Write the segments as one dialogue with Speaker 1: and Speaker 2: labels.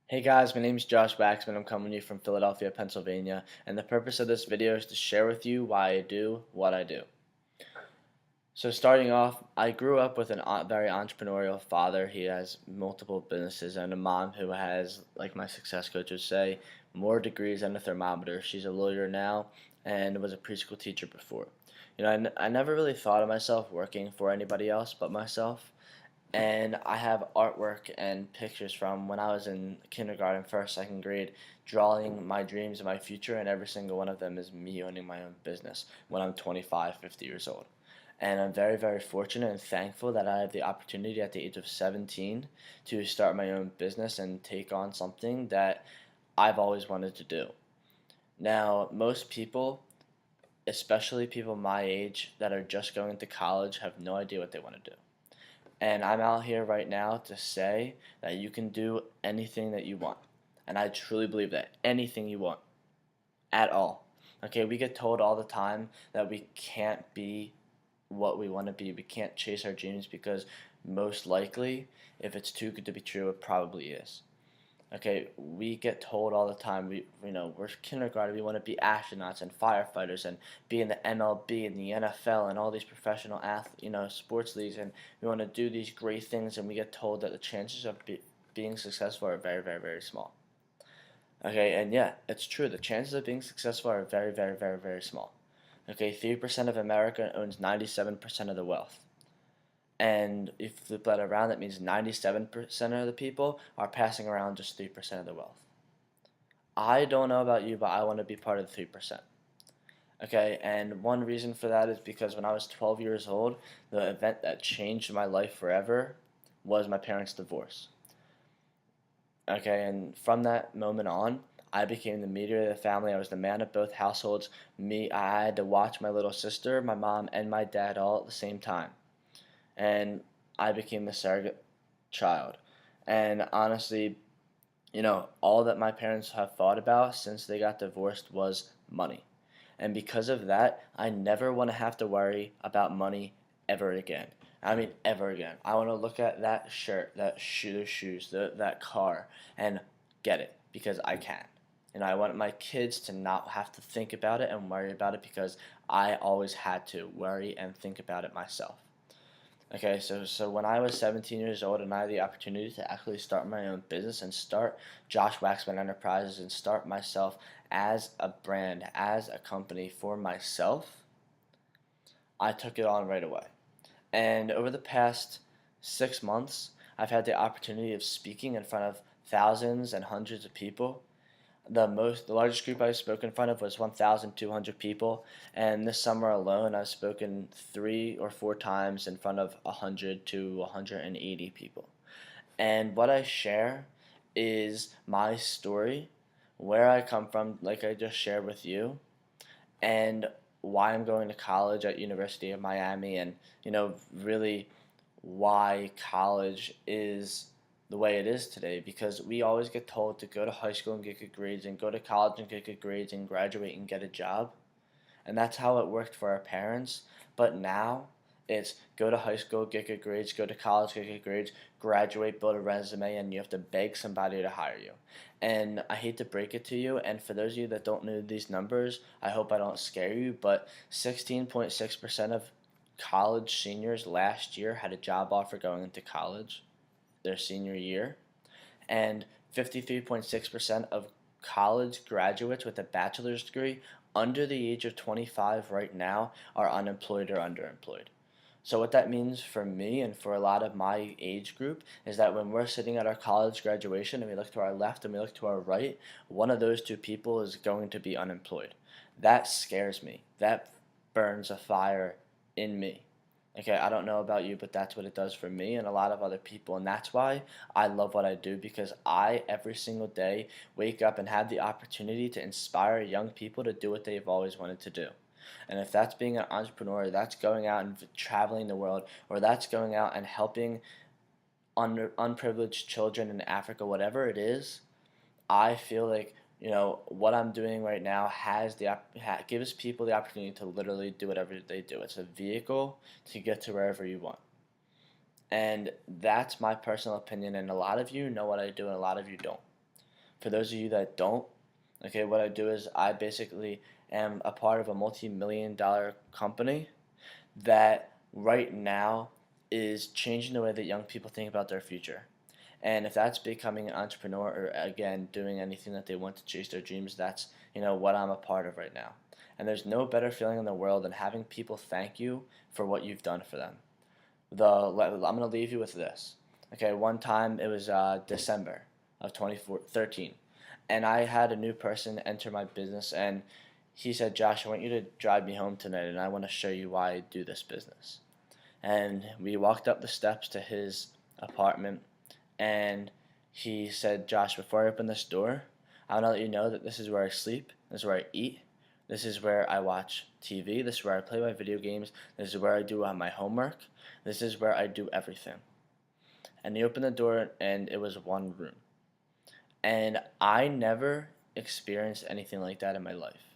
Speaker 1: Hey guys, my name is Josh Waxman. I'm coming to you from Philadelphia, Pennsylvania, and the purpose of this video is to share with you why I do what I do. So starting off, I grew up with a very entrepreneurial father. He has multiple businesses and a mom who has, like my success coach would say, more degrees than a thermometer. She's a lawyer now and was a preschool teacher before. I never really thought of myself working for anybody else but myself. And I have artwork and pictures from when I was in kindergarten, first, second grade, drawing my dreams and my future, and every single one of them is me owning my own business when I'm 25, 50 years old. And I'm very, very fortunate and thankful that I have the opportunity at the age of 17 to start my own business and take on something that I've always wanted to do. Now, most people, especially people my age that are just going to college, have no idea what they want to do. And I'm out here right now to say that you can do anything that you want. And I truly believe that. Anything you want. At all. Okay, we get told all the time that we can't be what we want to be. We can't chase our dreams because most likely, if it's too good to be true, it probably is. Okay, we get told all the time we're kindergarten, we want to be astronauts and firefighters and be in the MLB and the NFL and all these professional sports leagues, and we want to do these great things, and we get told that the chances of being successful are very, very, very small. Okay, and yeah, it's true. The chances of being successful are very, very, very, very small. Okay, 3% of America owns 97% of the wealth. And if you flip that around, that means 97% of the people are passing around just 3% of the wealth. I don't know about you, but I want to be part of the 3%. Okay, and one reason for that is because when I was 12 years old, the event that changed my life forever was my parents' divorce. Okay, and from that moment on, I became the leader of the family. I was the man of both households. I had to watch my little sister, my mom, and my dad all at the same time. And I became the surrogate child. And honestly, all that my parents have thought about since they got divorced was money. And because of that, I never want to have to worry about money ever again. I mean, ever again. I want to look at that shirt, those shoes, that car, and get it because I can. And I want my kids to not have to think about it and worry about it because I always had to worry and think about it myself. Okay, so when I was 17 years old and I had the opportunity to actually start my own business and start Josh Waxman Enterprises and start myself as a brand, as a company for myself, I took it on right away. And over the past 6 months, I've had the opportunity of speaking in front of thousands and hundreds of people. The largest group I've spoken in front of was 1,200 people, and this summer alone I've spoken 3 or 4 times in front of 100 to 180 people. And what I share is my story, where I come from, like I just shared with you, and why I'm going to college at University of Miami, and really why college is the way it is today, because we always get told to go to high school and get good grades and go to college and get good grades and graduate and get a job. And that's how it worked for our parents. But now it's go to high school, get good grades, go to college, get good grades, graduate, build a resume, and you have to beg somebody to hire you. And I hate to break it to you, and for those of you that don't know these numbers, I hope I don't scare you, but 16.6% of college seniors last year had a job offer going into college their senior year, and 53.6% of college graduates with a bachelor's degree under the age of 25 right now are unemployed or underemployed. So what that means for me and for a lot of my age group is that when we're sitting at our college graduation and we look to our left and we look to our right, one of those two people is going to be unemployed. That scares me. That burns a fire in me. Okay, I don't know about you, but that's what it does for me and a lot of other people. And that's why I love what I do, because I, every single day, wake up and have the opportunity to inspire young people to do what they've always wanted to do. And if that's being an entrepreneur, that's going out and traveling the world, or that's going out and helping unprivileged children in Africa, whatever it is, I feel like what I'm doing right now gives people the opportunity to literally do whatever they do. It's a vehicle to get to wherever you want, and that's my personal opinion. And a lot of you know what I do, and a lot of you don't. For those of you that don't, okay, what I do is I basically am a part of a multi-million-dollar company that right now is changing the way that young people think about their future. And if that's becoming an entrepreneur or again doing anything that they want to chase their dreams, that's what I'm a part of right now. And there's no better feeling in the world than having people thank you for what you've done for them. I'm gonna leave you with this. Okay, one time it was December of 2013, and I had a new person enter my business, and he said, "Josh, I want you to drive me home tonight, and I want to show you why I do this business." And we walked up the steps to his apartment, and he said, "Josh, before I open this door, I want to let you know that this is where I sleep, this is where I eat, this is where I watch TV, this is where I play my video games, this is where I do my homework, this is where I do everything." And he opened the door, and it was one room. And I never experienced anything like that in my life.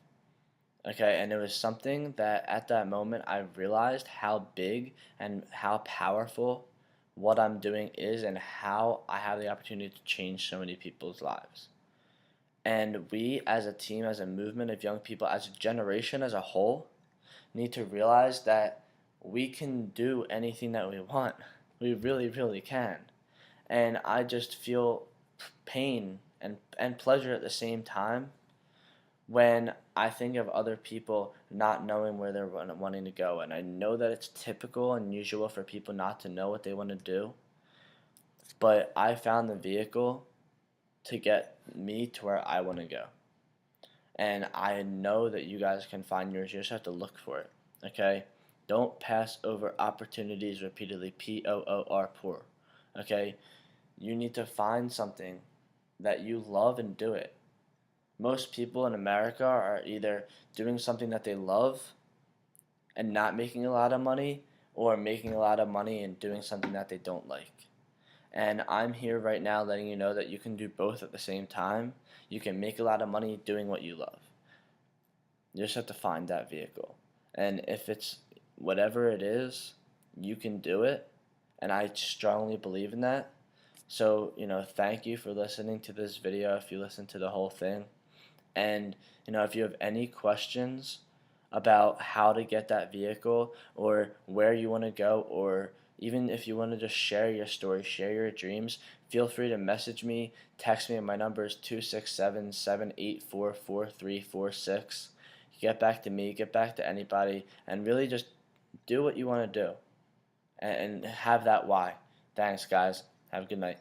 Speaker 1: Okay, and it was something that at that moment I realized how big and how powerful what I'm doing is and how I have the opportunity to change so many people's lives. And we as a team, as a movement of young people, as a generation as a whole, need to realize that we can do anything that we want. We really, really can. And I just feel pain and pleasure at the same time when I think of other people not knowing where they're wanting to go. And I know that it's typical and usual for people not to know what they want to do, but I found the vehicle to get me to where I want to go. And I know that you guys can find yours. You just have to look for it. Okay? Don't pass over opportunities repeatedly. POOR, poor. Okay? You need to find something that you love and do it. Most people in America are either doing something that they love and not making a lot of money, or making a lot of money and doing something that they don't like. And I'm here right now letting you know that you can do both at the same time. You can make a lot of money doing what you love. You just have to find that vehicle. And if it's whatever it is, you can do it. And I strongly believe in that. So, thank you for listening to this video if you listen to the whole thing. And, if you have any questions about how to get that vehicle or where you want to go, or even if you want to just share your story, share your dreams, feel free to message me, text me. My number is 267-784-4346. Get back to me, get back to anybody, and really just do what you want to do and have that why. Thanks, guys. Have a good night.